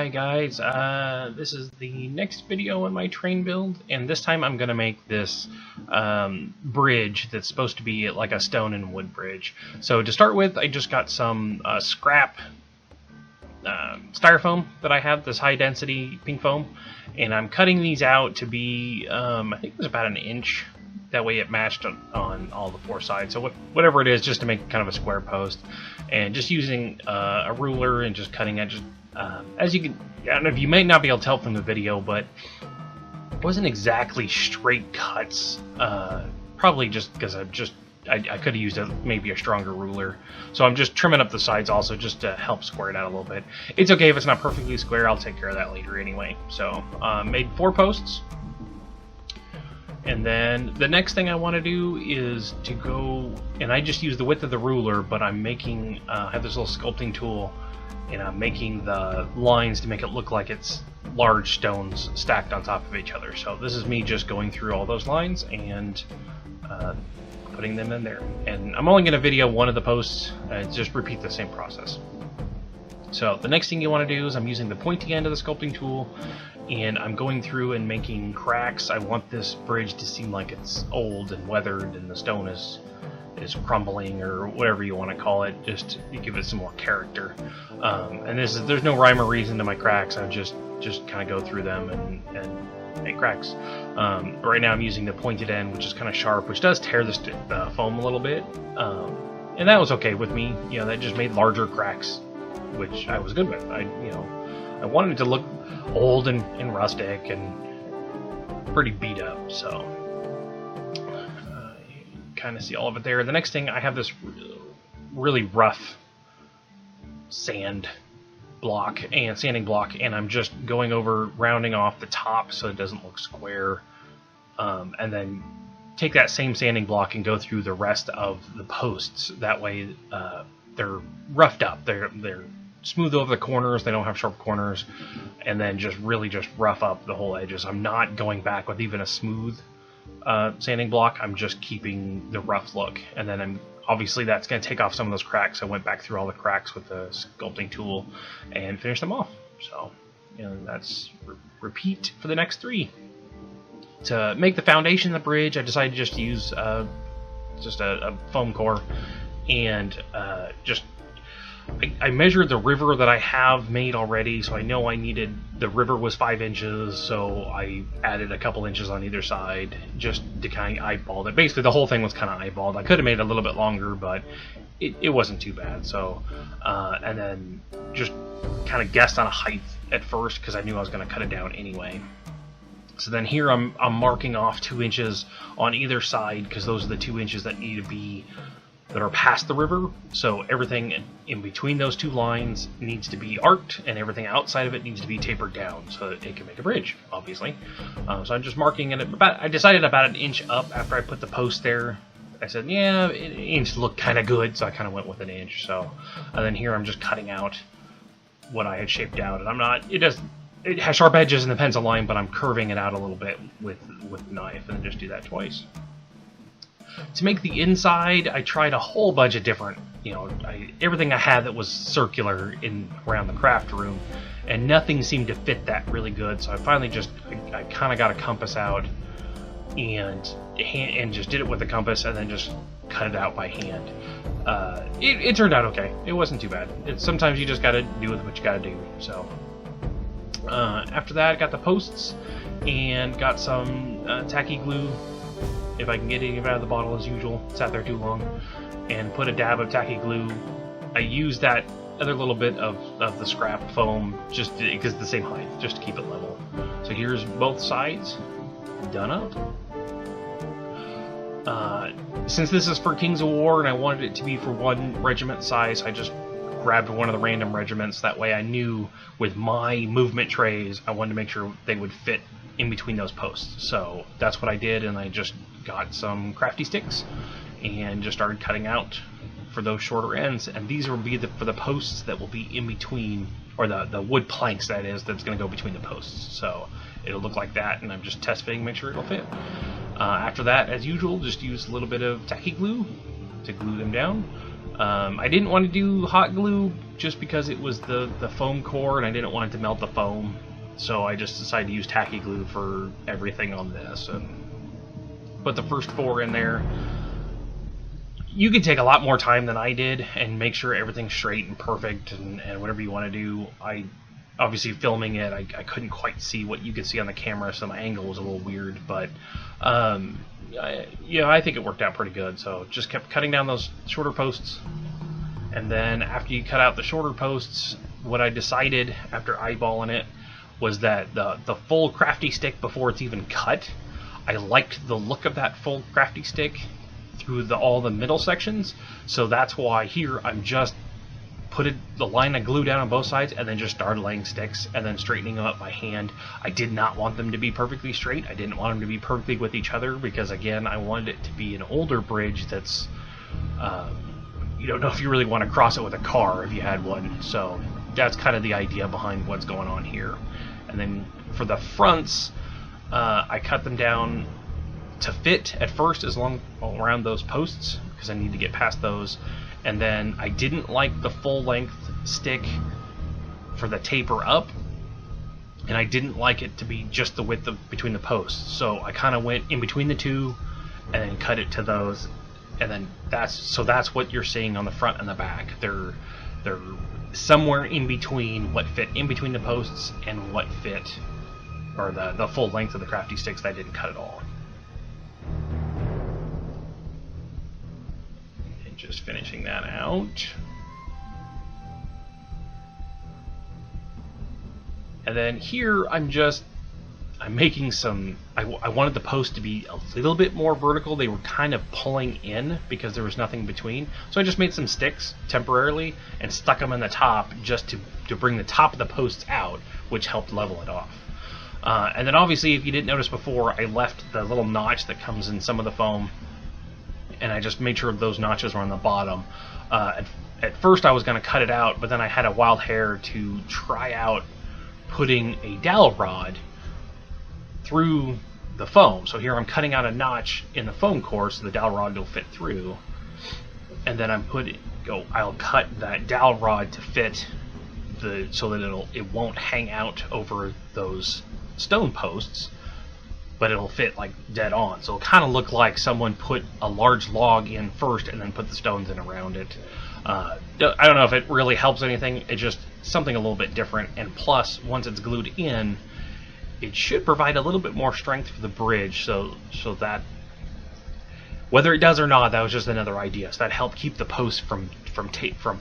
Hi guys, this is the next video in my train build, and this time I'm going to make this bridge that's supposed to be like a stone and wood bridge. So to start with, I just got some scrap styrofoam that I have, this high density pink foam, and I'm cutting these out to be, I think it was about an inch. That way it matched on all the four sides. So whatever it is, just to make kind of a square post. And just using a ruler and just cutting it. As you can, I don't know if you may not be able to tell from the video, but it wasn't exactly straight cuts. Probably just because I could have used maybe a stronger ruler. So I'm just trimming up the sides also just to help square it out a little bit. It's okay if it's not perfectly square. I'll take care of that later anyway. So made 4 posts. And then the next thing I want to do is to go, and I just use the width of the ruler, but I'm making, I have this little sculpting tool, and I'm making the lines to make it look like it's large stones stacked on top of each other. So this is me just going through all those lines and putting them in there. And I'm only going to video one of the posts, just repeat the same process. So the next thing you want to do is I'm using the pointy end of the sculpting tool, and I'm going through and making cracks. I want this bridge to seem like it's old and weathered and the stone is crumbling, or whatever you want to call it, just to give it some more character. And there's no rhyme or reason to my cracks. I just kind of go through them and make cracks. Right now I'm using the pointed end, which is kind of sharp, which does tear the foam a little bit. And that was okay with me. You know, that just made larger cracks, which I was good with. I wanted it to look old and rustic and pretty beat up, so you kind of see all of it there. The next thing, I have this really rough sanding block, and I'm just going over, rounding off the top so it doesn't look square, and then take that same sanding block and go through the rest of the posts. That way they're roughed up, they're smooth over the corners, they don't have sharp corners, and then just really just rough up the whole edges. I'm not going back with even a smooth sanding block. I'm just keeping the rough look, and then obviously that's going to take off some of those cracks. I went back through all the cracks with the sculpting tool and finished them off. So, that's repeat for the next 3. To make the foundation of the bridge, I decided to just use just a foam core, and I measured the river that I have made already, so I know the river was 5 inches, so I added a couple inches on either side just to kind of eyeball it. Basically, the whole thing was kind of eyeballed. I could have made it a little bit longer, but it wasn't too bad. So, and then just kind of guessed on a height at first because I knew I was going to cut it down anyway. So then here I'm marking off 2 inches on either side because those are the 2 inches that need to be that are past the river. So everything in between those 2 lines needs to be arced, and everything outside of it needs to be tapered down so that it can make a bridge, obviously. So I'm just marking it I decided about an inch up after I put the post there. I said, yeah, an inch looked kind of good, so I kind of went with an inch. So, and then here I'm just cutting out what I had shaped out, and it has sharp edges in the pencil line, but I'm curving it out a little bit with the knife, and just do that twice. To make the inside, I tried a whole bunch of different, everything I had that was circular around the craft room, and nothing seemed to fit that really good. So I finally I kind of got a compass out and just did it with the compass, and then just cut it out by hand. It turned out okay. It wasn't too bad. Sometimes you just got to do with what you got to do. So after that, I got the posts and got some tacky glue. If I can get any of it out of the bottle as usual, sat there too long, and put a dab of tacky glue. I used that other little bit of the scrap foam just because it's the same height, just to keep it level. So here's both sides done up. Since this is for Kings of War and I wanted it to be for 1 regiment size, I just grabbed one of the random regiments. That way I knew with my movement trays, I wanted to make sure they would fit in between those posts. So that's what I did, and I just got some crafty sticks and just started cutting out for those shorter ends, and these will be for the posts that will be in between, or the wood planks that's going to go between the posts. So it'll look like that, and I'm just test fitting, make sure it'll fit. After that, as usual, just use a little bit of tacky glue to glue them down. I didn't want to do hot glue just because it was the foam core and I didn't want it to melt the foam. So I just decided to use tacky glue for everything on this and put the first 4 in there. You can take a lot more time than I did and make sure everything's straight and perfect and whatever you want to do. I obviously filming it, I couldn't quite see what you could see on the camera, so my angle was a little weird, but yeah, I think it worked out pretty good. So just kept cutting down those shorter posts, and then after you cut out the shorter posts, what I decided after eyeballing it was that the full crafty stick before it's even cut, I liked the look of that full crafty stick through all the middle sections, so that's why here I'm just put the line of glue down on both sides and then just started laying sticks and then straightening them up by hand. I did not want them to be perfectly straight. I didn't want them to be perfectly with each other because, again, I wanted it to be an older bridge that's you don't know if you really want to cross it with a car if you had one. So that's kind of the idea behind what's going on here. And then for the fronts, I cut them down to fit at first all around those posts because I need to get past those. And then I didn't like the full length stick for the taper up, and I didn't like it to be just the width between the posts. So I kind of went in between the two and then cut it to those, and then that's what you're seeing on the front and the back. They're somewhere in between what fit in between the posts and what fit, or the full length of the crafty sticks that I didn't cut at all. Just finishing that out. And then here I'm making some, I wanted the post to be a little bit more vertical. They were kind of pulling in because there was nothing between. So I just made some sticks temporarily and stuck them in the top just to bring the top of the posts out, which helped level it off. And then obviously, if you didn't notice before, I left the little notch that comes in some of the foam, and I just made sure those notches were on the bottom. At first I was going to cut it out, but then I had a wild hair to try out putting a dowel rod through the foam. So here I'm cutting out a notch in the foam core so the dowel rod will fit through. And then I'll cut that dowel rod to fit so that it won't hang out over those stone posts, but it'll fit like dead on. So it'll kind of look like someone put a large log in first and then put the stones in around it. I don't know if it really helps anything. It's just something a little bit different. And plus, once it's glued in, it should provide a little bit more strength for the bridge. So that, whether it does or not, that was just another idea. So that helped keep the posts from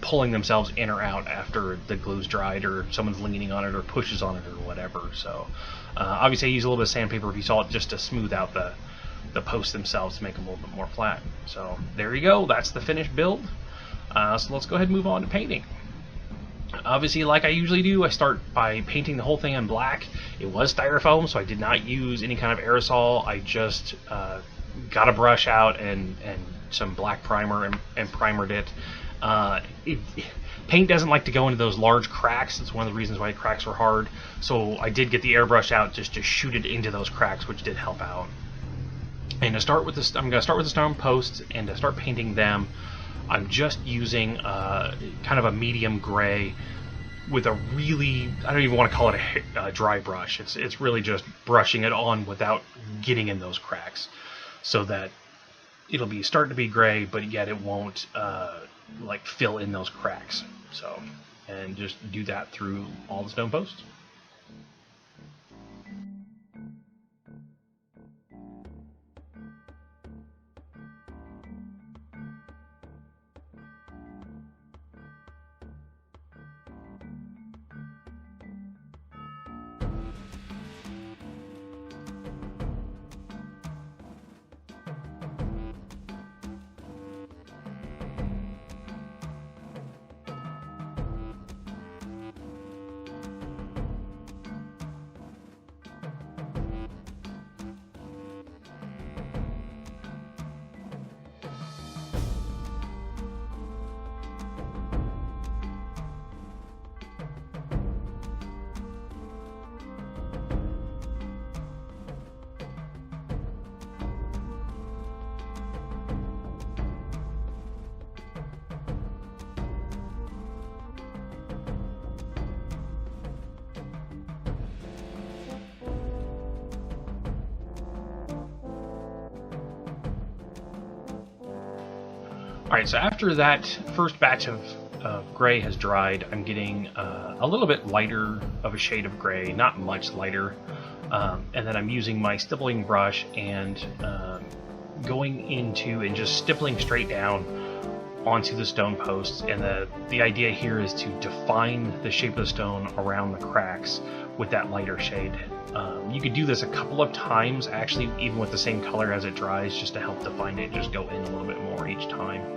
pulling themselves in or out after the glue's dried, or someone's leaning on it or pushes on it or whatever. So obviously I use a little bit of sandpaper if you saw it, just to smooth out the posts themselves to make them a little bit more flat. So there you go, that's the finished build. So let's go ahead and move on to painting. Obviously, like I usually do, I start by painting the whole thing in black. It was styrofoam, so I did not use any kind of aerosol. I just got a brush out and some black primer and primered it. Paint doesn't like to go into those large cracks. It's one of the reasons why the cracks were hard. So I did get the airbrush out just to shoot it into those cracks, which did help out. And to start with this, I'm going to start with the stone posts, and to start painting them, I'm just using kind of a medium gray with a really, I don't even want to call it a dry brush. It's really just brushing it on without getting in those cracks, so that it'll be starting to be gray, but yet it won't like fill in those cracks. So, and just do that through all the stone posts. Alright, so after that first batch of gray has dried, I'm getting a little bit lighter of a shade of gray, not much lighter. And then I'm using my stippling brush and going into and just stippling straight down onto the stone posts. And the idea here is to define the shape of the stone around the cracks with that lighter shade. You could do this a couple of times, actually, even with the same color as it dries, just to help define it, just go in a little bit more each time.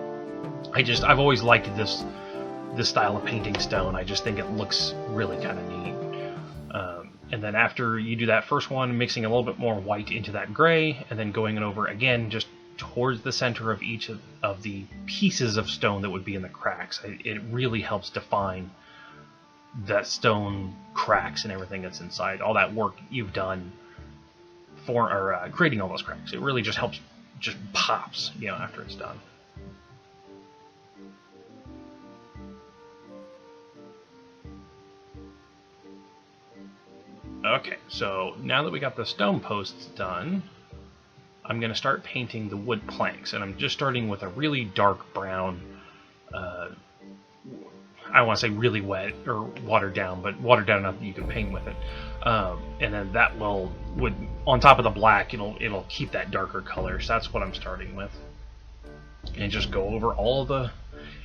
I've always liked this style of painting stone. I just think it looks really kind of neat. And then after you do that first one, mixing a little bit more white into that gray, and then going over again just towards the center of each of the pieces of stone that would be in the cracks. It really helps define that stone cracks and everything that's inside. All that work you've done for creating all those cracks. It really just helps, just pops, after it's done. Okay, so now that we got the stone posts done, I'm going to start painting the wood planks, and I'm just starting with a really dark brown, I don't want to say really wet or watered down, but watered down enough that you can paint with it. And then that would on top of the black, it'll keep that darker color, so that's what I'm starting with. And just go over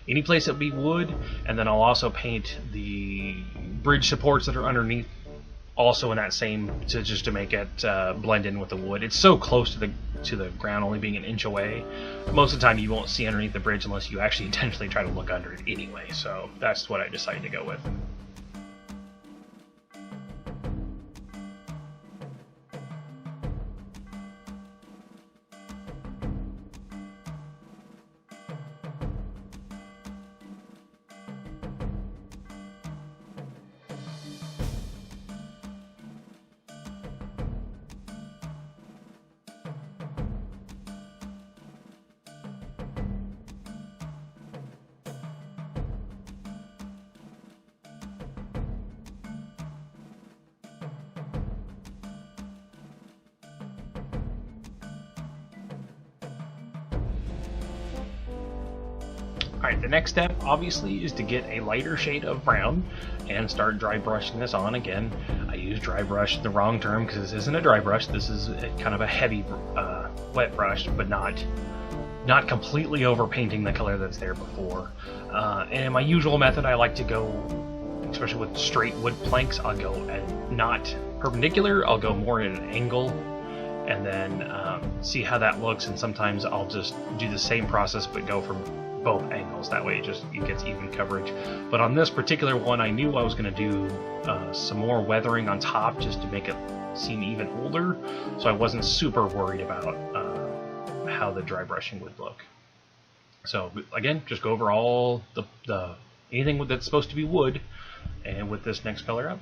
any place that would be wood, and then I'll also paint the bridge supports that are underneath, also in that same, to make it blend in with the wood. It's so close to the ground, only being an inch away. Most of the time you won't see underneath the bridge unless you actually intentionally try to look under it anyway, so that's what I decided to go with. Alright, the next step, obviously, is to get a lighter shade of brown and start dry brushing this on. Again, I use dry brush, the wrong term, because this isn't a dry brush. This is kind of a heavy wet brush, but not completely overpainting the color that's there before. And in my usual method, I like to go, especially with straight wood planks, I'll go not perpendicular, I'll go more at an angle, and then see how that looks. And sometimes I'll just do the same process, but go from both angles. That way it gets even coverage. But on this particular one, I knew I was going to do some more weathering on top just to make it seem even older, so I wasn't super worried about how the dry brushing would look. So again, just go over all the anything that's supposed to be wood, and with this next color up.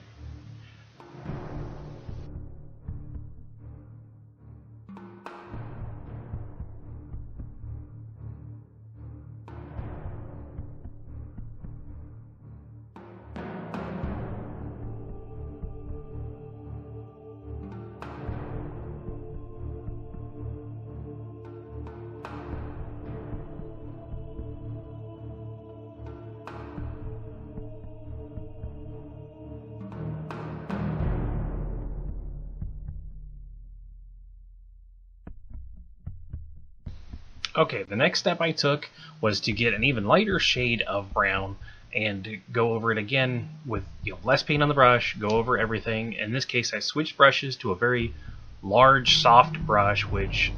Okay, the next step I took was to get an even lighter shade of brown and go over it again with less paint on the brush, go over everything. In this case, I switched brushes to a very large, soft brush, which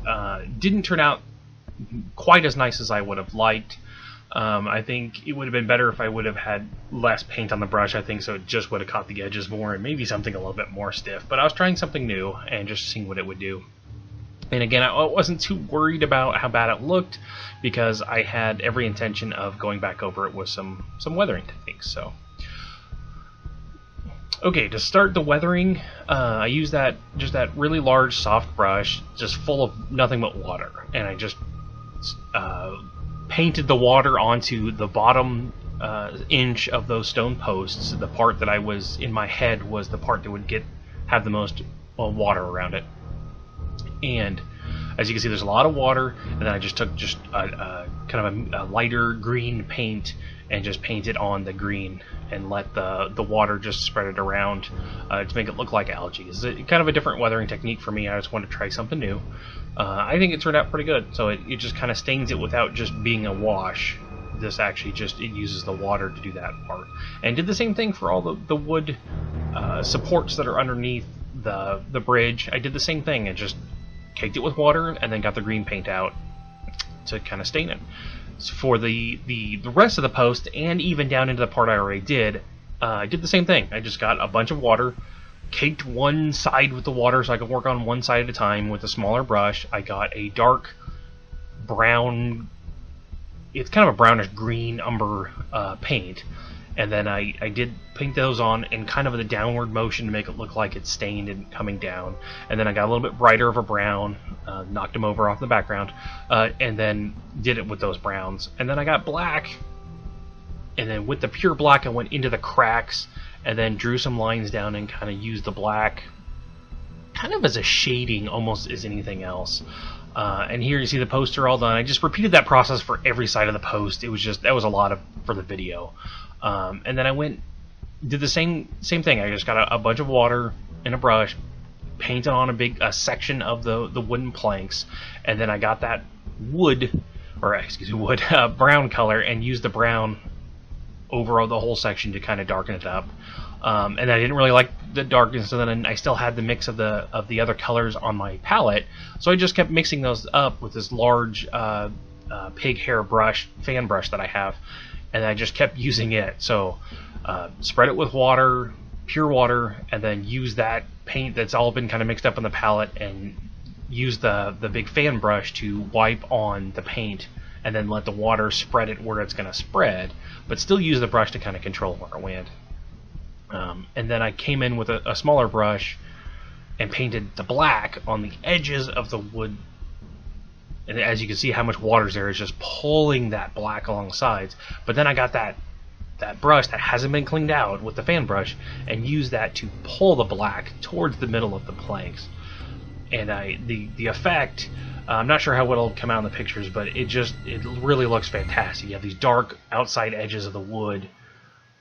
didn't turn out quite as nice as I would have liked. I think it would have been better if I would have had less paint on the brush, I think, so it just would have caught the edges more and maybe something a little bit more stiff. But I was trying something new and just seeing what it would do. And again, I wasn't too worried about how bad it looked because I had every intention of going back over it with some weathering techniques. So, okay, to start the weathering, I use that really large soft brush, just full of nothing but water, and I just painted the water onto the bottom inch of those stone posts. The part that I was in my head was the part that would have the most water around it. And as you can see, there's a lot of water, and then I just took just a kind of a lighter green paint and just paint it on the green and let the water just spread it around to make it look like algae. It's kind of a different weathering technique for me. I just wanted to try something new. I think it turned out pretty good. So it just kind of stains it without just being a wash. This actually just, it uses the water to do that part. And did the same thing for all the wood supports that are underneath the bridge. I did the same thing and just caked it with water and then got the green paint out to kind of stain it. So for the rest of the post, and even down into the part I already did, I did the same thing. I just got a bunch of water, caked one side with the water so I could work on one side at a time with a smaller brush. I got a dark brown, it's kind of a brownish green umber paint, and then I did paint those on in kind of the downward motion to make it look like it's stained and coming down. And then I got a little bit brighter of a brown, knocked them over off the background, and then did it with those browns. And then I got black, and then with the pure black I went into the cracks and then drew some lines down and kind of used the black kind of as a shading almost as anything else. And here you see the poster all done. I just repeated that process for every side of the post. It was just, that was a lot for the video. And then I did the same thing. I just got a bunch of water and a brush, painted on a section of the wooden planks, and then I got that brown color and used the brown over the whole section to kind of darken it up. And I didn't really like the darkness, so then I still had the mix of the other colors on my palette, so I just kept mixing those up with this large pig hair brush, fan brush that I have, and I just kept using it. So spread it with water, pure water, and then use that paint that's all been kind of mixed up on the palette, and use the big fan brush to wipe on the paint, and then let the water spread it where it's going to spread, but still use the brush to kind of control where it went. And then I came in with a smaller brush and painted the black on the edges of the wood. And as you can see how much water's there, is just pulling that black along the sides. But then I got that brush that hasn't been cleaned out with the fan brush and used that to pull the black towards the middle of the planks. And the effect, I'm not sure how it'll come out in the pictures, but it really looks fantastic. You have these dark outside edges of the wood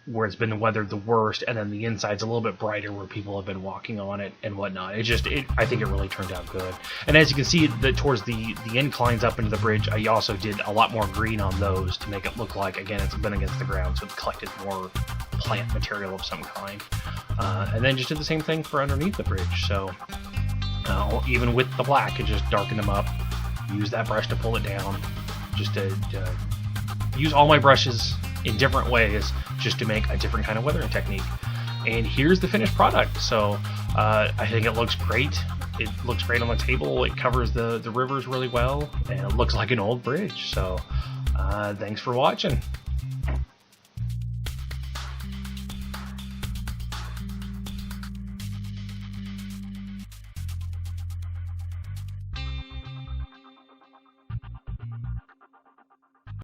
where it's been weathered the worst, and then the inside's a little bit brighter where people have been walking on it and whatnot. I think it really turned out good. And as you can see, towards the inclines up into the bridge, I also did a lot more green on those to make it look like, again, it's been against the ground, so it's collected more plant material of some kind. And then just did the same thing for underneath the bridge. So even with the black, it just darkened them up. Use that brush to pull it down. Just to use all my brushes in different ways just to make a different kind of weathering technique. And here's the finished product. So I think it looks great. It looks great on the table. It covers the rivers really well, and it looks like an old bridge. So thanks for watching.